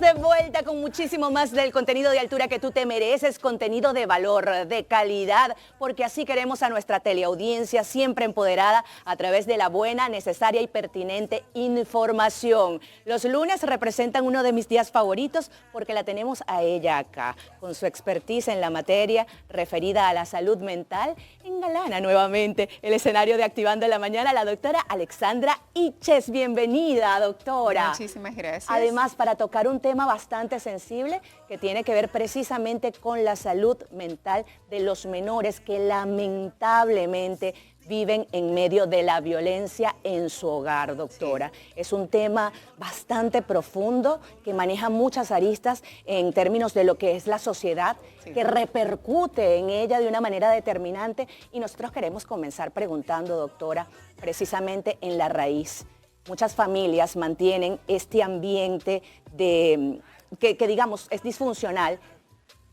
de vuelta con muchísimo más del contenido de altura que tú te mereces, contenido de valor, de calidad, porque así queremos a nuestra teleaudiencia siempre empoderada a través de la buena, necesaria y pertinente información. Los lunes representan uno de mis días favoritos porque la tenemos a ella acá, con su expertise en la materia referida a la salud mental. Engalana nuevamente el escenario de Activando en la Mañana, la doctora Alexandra Iches. Bienvenida, doctora. Muchísimas gracias. Además, para tocar un tema bastante sensible que tiene que ver precisamente con la salud mental de los menores que lamentablemente viven en medio de la violencia en su hogar, doctora. Sí. Es un tema bastante profundo que maneja muchas aristas en términos de lo que es la sociedad, sí, que repercute en ella de una manera determinante, y nosotros queremos comenzar preguntando, doctora, precisamente en la raíz. Muchas familias mantienen este ambiente que digamos es disfuncional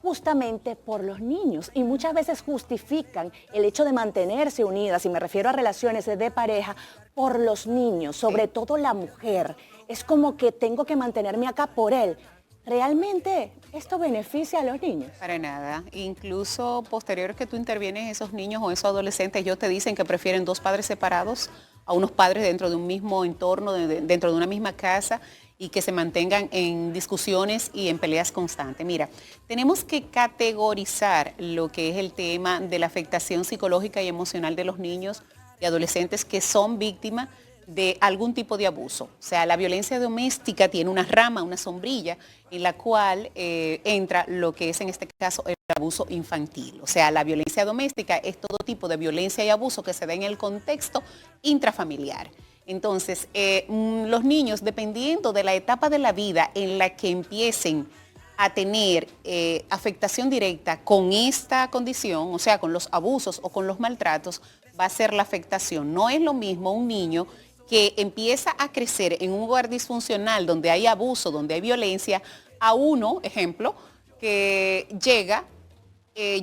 justamente por los niños, y muchas veces justifican el hecho de mantenerse unidas, y me refiero a relaciones de pareja, por los niños, sobre todo la mujer. Es como que tengo que mantenerme acá por él. ¿Realmente esto beneficia a los niños? Para nada. Incluso posterior que tú intervienes, esos niños o esos adolescentes, ellos te dicen que prefieren dos padres separados a unos padres dentro de un mismo entorno, dentro de una misma casa, y que se mantengan en discusiones y en peleas constantes. Mira, tenemos que categorizar lo que es el tema de la afectación psicológica y emocional de los niños y adolescentes que son víctimas de algún tipo de abuso. O sea, la violencia doméstica tiene una rama, una sombrilla, en la cual entra lo que es en este caso el abuso infantil. O sea, la violencia doméstica es todo tipo de violencia y abuso que se da en el contexto intrafamiliar. Entonces, los niños, dependiendo de la etapa de la vida en la que empiecen a tener afectación directa con esta condición, o sea, con los abusos o con los maltratos, va a ser la afectación. No es lo mismo un niño que empieza a crecer en un hogar disfuncional donde hay abuso, donde hay violencia, a uno, ejemplo, que llega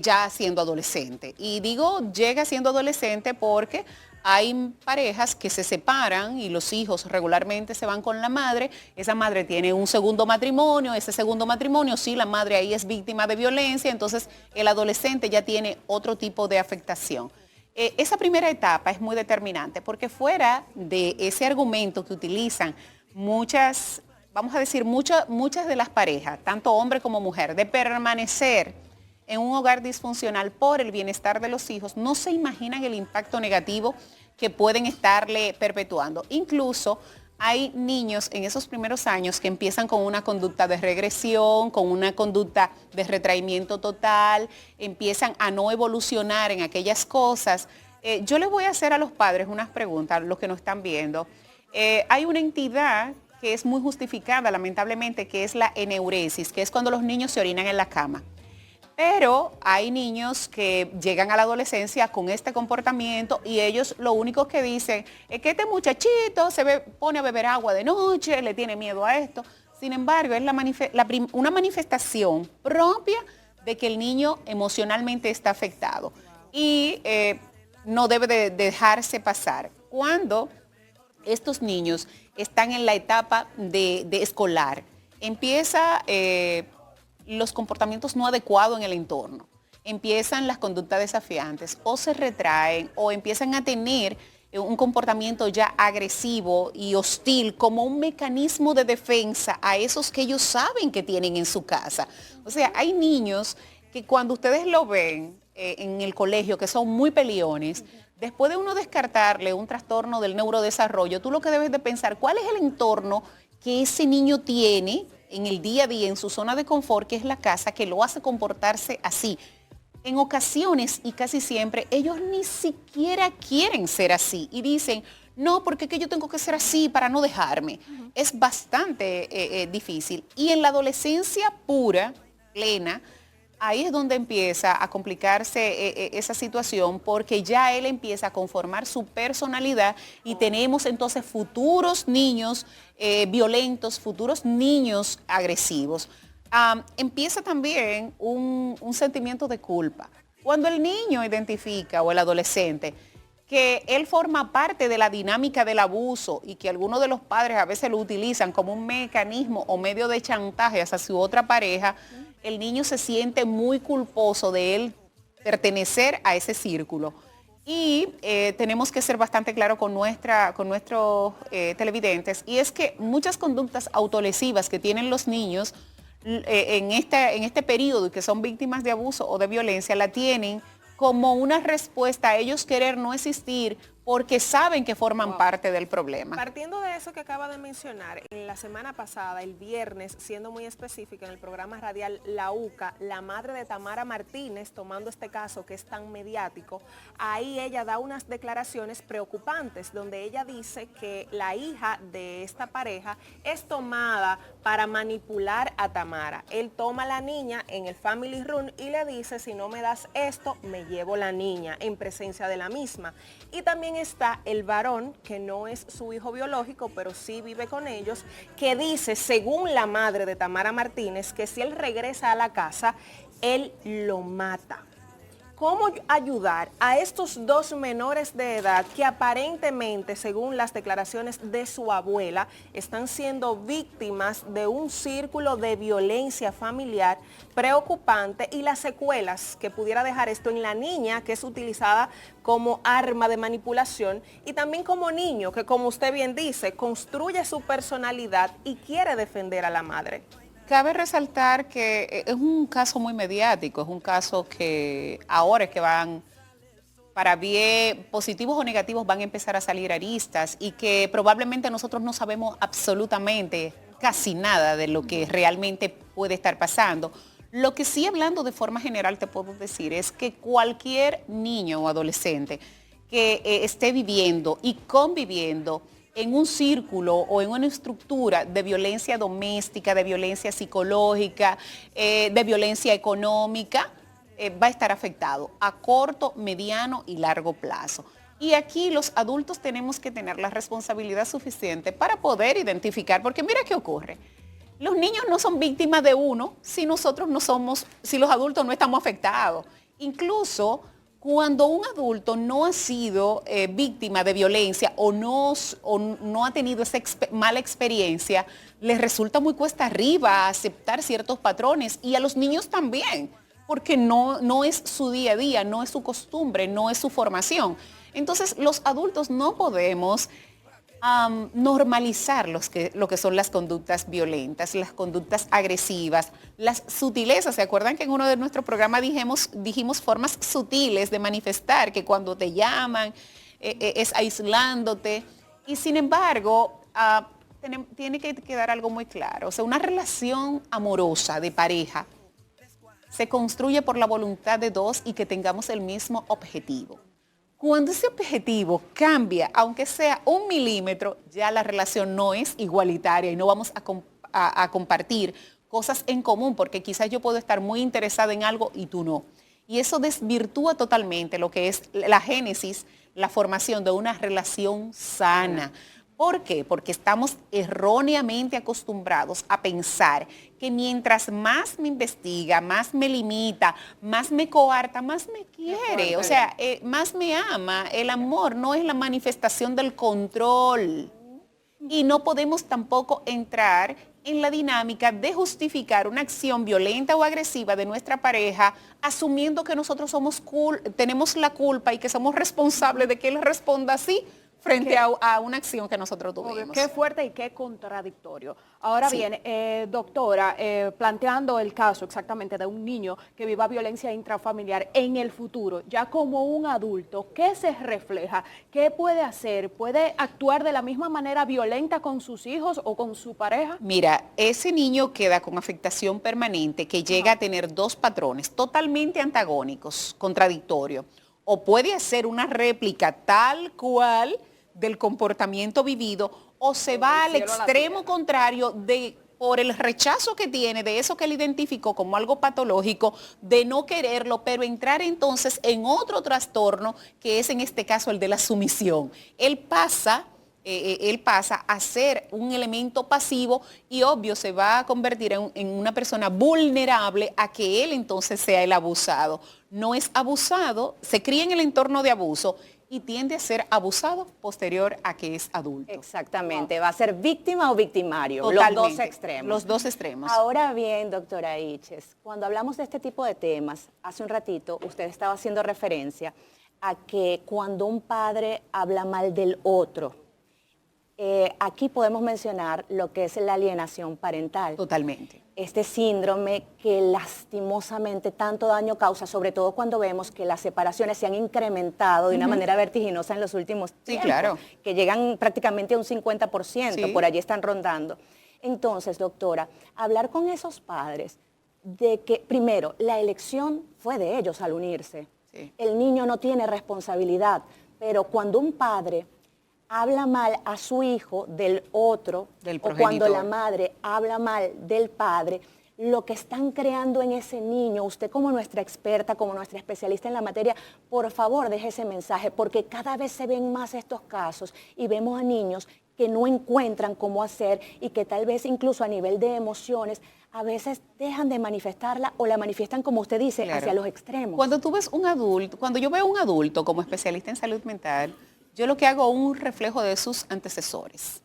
ya siendo adolescente. Y digo llega siendo adolescente porque hay parejas que se separan y los hijos regularmente se van con la madre. Esa madre tiene un segundo matrimonio, ese segundo matrimonio, sí, la madre ahí es víctima de violencia, entonces el adolescente ya tiene otro tipo de afectación. Esa primera etapa es muy determinante porque fuera de ese argumento que utilizan muchas, vamos a decir, muchas de las parejas, tanto hombre como mujer, de permanecer en un hogar disfuncional por el bienestar de los hijos, no se imaginan el impacto negativo que pueden estarle perpetuando. Incluso hay niños en esos primeros años que empiezan con una conducta de regresión, con una conducta de retraimiento total, empiezan a no evolucionar en aquellas cosas. Yo les voy a hacer a los padres unas preguntas, los que nos están viendo. Hay una entidad que es muy justificada, lamentablemente, que es la eneuresis, que es cuando los niños se orinan en la cama. Pero hay niños que llegan a la adolescencia con este comportamiento y ellos lo único que dicen es que este muchachito pone a beber agua de noche, le tiene miedo a esto. Sin embargo, es una manifestación propia de que el niño emocionalmente está afectado y no debe de dejarse pasar. Cuando estos niños están en la etapa de escolar, empieza los comportamientos no adecuados en el entorno, empiezan las conductas desafiantes o se retraen o empiezan a tener un comportamiento ya agresivo y hostil como un mecanismo de defensa a esos que ellos saben que tienen en su casa. O sea, hay niños que cuando ustedes lo ven en el colegio que son muy peleones, después de uno descartarle un trastorno del neurodesarrollo, tú lo que debes de pensar, ¿cuál es el entorno que ese niño tiene en el día a día, en su zona de confort, que es la casa, que lo hace comportarse así? En ocasiones y casi siempre, ellos ni siquiera quieren ser así y dicen, no, porque es que yo tengo que ser así para no dejarme. Es bastante difícil. Y en la adolescencia pura, plena, ahí es donde empieza a complicarse esa situación, porque ya él empieza a conformar su personalidad y tenemos entonces futuros niños violentos, futuros niños agresivos. Empieza también un sentimiento de culpa. Cuando el niño identifica o el adolescente que él forma parte de la dinámica del abuso y que algunos de los padres a veces lo utilizan como un mecanismo o medio de chantaje hacia su otra pareja, el niño se siente muy culposo de él pertenecer a ese círculo. Y tenemos que ser bastante claros con nuestros televidentes, y es que muchas conductas autolesivas que tienen los niños en este periodo y que son víctimas de abuso o de violencia, la tienen como una respuesta a ellos querer no existir porque saben que forman parte del problema. Partiendo de eso que acaba de mencionar, en la semana pasada, el viernes, siendo muy específica, en el programa radial La UCA, la madre de Tamara Martínez, tomando este caso que es tan mediático, ahí ella da unas declaraciones preocupantes, donde ella dice que la hija de esta pareja es tomada para manipular a Tamara. Él toma a la niña en el Family Room y le dice, si no me das esto, me llevo la niña, en presencia de la misma. Y también está el varón, que no es su hijo biológico, pero sí vive con ellos, que dice, según la madre de Tamara Martínez, que si él regresa a la casa, él lo mata. ¿Cómo ayudar a estos dos menores de edad que aparentemente, según las declaraciones de su abuela, están siendo víctimas de un círculo de violencia familiar preocupante, y las secuelas que pudiera dejar esto en la niña, que es utilizada como arma de manipulación, y también como niño, que como usted bien dice, construye su personalidad y quiere defender a la madre? Cabe resaltar que es un caso muy mediático, es un caso que ahora es que van, para bien, positivos o negativos, van a empezar a salir aristas, y que probablemente nosotros no sabemos absolutamente casi nada de lo que realmente puede estar pasando. Lo que sí, hablando de forma general, te puedo decir es que cualquier niño o adolescente que esté viviendo y conviviendo en un círculo o en una estructura de violencia doméstica, de violencia psicológica, de violencia económica, va a estar afectado a corto, mediano y largo plazo. Y aquí los adultos tenemos que tener la responsabilidad suficiente para poder identificar, porque mira qué ocurre. Los niños no son víctimas de uno si nosotros no somos, si los adultos no estamos afectados. Incluso cuando un adulto no ha sido víctima de violencia o no ha tenido esa mala experiencia, les resulta muy cuesta arriba aceptar ciertos patrones, y a los niños también, porque no es su día a día, no es su costumbre, no es su formación. Entonces los adultos no podemos normalizar lo que son las conductas violentas, las conductas agresivas, las sutilezas. ¿Se acuerdan que en uno de nuestros programas dijimos formas sutiles de manifestar, que cuando te llaman es aislándote? Y sin embargo, tiene que quedar algo muy claro. O sea, una relación amorosa de pareja se construye por la voluntad de dos y que tengamos el mismo objetivo. Cuando ese objetivo cambia, aunque sea 1 milímetro, ya la relación no es igualitaria y no vamos a compartir cosas en común, porque quizás yo puedo estar muy interesada en algo y tú no. Y eso desvirtúa totalmente lo que es la génesis, la formación de una relación sana. ¿Por qué? Porque estamos erróneamente acostumbrados a pensar que mientras más me investiga, más me limita, más me coarta, más me quiere, o sea, más me ama. El amor no es la manifestación del control. Y no podemos tampoco entrar en la dinámica de justificar una acción violenta o agresiva de nuestra pareja, asumiendo que nosotros tenemos la culpa y que somos responsables de que él responda así frente a una acción que nosotros tuvimos. Qué fuerte y qué contradictorio. Ahora bien, doctora, planteando el caso exactamente de un niño que viva violencia intrafamiliar en el futuro, ya como un adulto, ¿qué se refleja? ¿Qué puede hacer? ¿Puede actuar de la misma manera violenta con sus hijos o con su pareja? Mira, ese niño queda con afectación permanente que llega a tener dos patrones totalmente antagónicos, contradictorios. O puede hacer una réplica tal cual del comportamiento vivido, o se va al extremo contrario por el rechazo que tiene de eso que él identificó como algo patológico, de no quererlo, pero entrar entonces en otro trastorno, que es en este caso el de la sumisión. Él pasa a ser un elemento pasivo y obvio se va a convertir en una persona vulnerable a que él entonces sea el abusado. No es abusado, se cría en el entorno de abuso y tiende a ser abusado posterior a que es adulto. Exactamente, va a ser víctima o victimario, Totalmente, los dos extremos. Los dos extremos. Ahora bien, doctora Iches, cuando hablamos de este tipo de temas, hace un ratito usted estaba haciendo referencia a que cuando un padre habla mal del otro, aquí podemos mencionar lo que es la alienación parental. Totalmente. Este síndrome que lastimosamente tanto daño causa, sobre todo cuando vemos que las separaciones se han incrementado de una manera vertiginosa en los últimos tiempos, claro, que llegan prácticamente a un 50%, sí, por allí están rondando. Entonces, doctora, hablar con esos padres de que, primero, la elección fue de ellos al unirse. Sí. El niño no tiene responsabilidad, pero cuando un padre habla mal a su hijo del otro, del o progenitor, cuando la madre habla mal del padre, lo que están creando en ese niño, usted como nuestra experta, como nuestra especialista en la materia, por favor deje ese mensaje, porque cada vez se ven más estos casos y vemos a niños que no encuentran cómo hacer y que tal vez incluso a nivel de emociones a veces dejan de manifestarla o la manifiestan, como usted dice, claro, hacia los extremos. Cuando tú ves un adulto, cuando yo veo un adulto como especialista en salud mental, yo lo que hago es un reflejo de sus antecesores.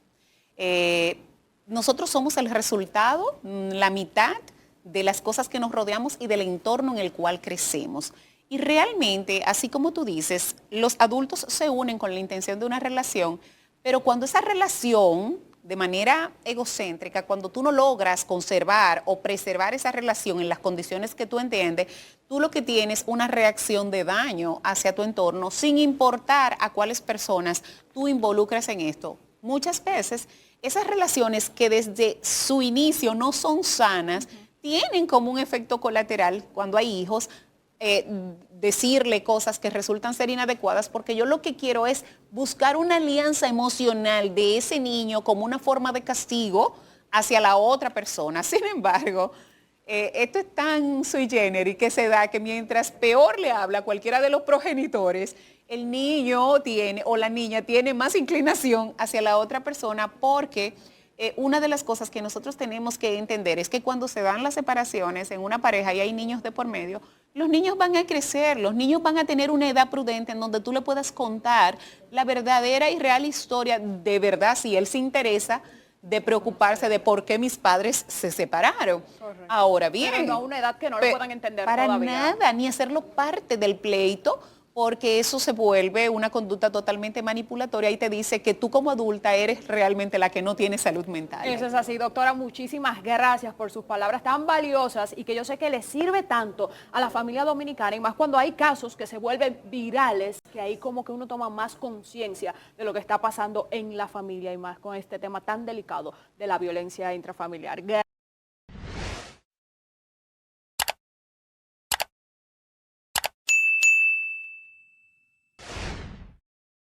Nosotros somos el resultado, la mitad de las cosas que nos rodeamos y del entorno en el cual crecemos. Y realmente, así como tú dices, los adultos se unen con la intención de una relación, pero cuando esa relación, de manera egocéntrica, cuando tú no logras conservar o preservar esa relación en las condiciones que tú entiendes, tú lo que tienes es una reacción de daño hacia tu entorno, sin importar a cuáles personas tú involucras en esto. Muchas veces, esas relaciones que desde su inicio no son sanas, tienen como un efecto colateral cuando hay hijos, decirle cosas que resultan ser inadecuadas, porque yo lo que quiero es buscar una alianza emocional de ese niño como una forma de castigo hacia la otra persona. Sin embargo, esto es tan sui generis que se da que mientras peor le habla a cualquiera de los progenitores, el niño tiene o la niña tiene más inclinación hacia la otra persona, porque una de las cosas que nosotros tenemos que entender es que cuando se dan las separaciones en una pareja y hay niños de por medio, los niños van a crecer, los niños van a tener una edad prudente en donde tú le puedas contar la verdadera y real historia de verdad, si él se interesa de preocuparse de por qué mis padres se separaron. Correcto. Ahora bien, pero no a una edad que no lo puedan entender para todavía. nada, ni hacerlo parte del pleito, porque eso se vuelve una conducta totalmente manipulatoria y te dice que tú como adulta eres realmente la que no tiene salud mental. Eso es así, doctora. Muchísimas gracias por sus palabras tan valiosas y que yo sé que le sirve tanto a la familia dominicana, y más cuando hay casos que se vuelven virales, que ahí como que uno toma más conciencia de lo que está pasando en la familia, y más con este tema tan delicado de la violencia intrafamiliar. Gracias.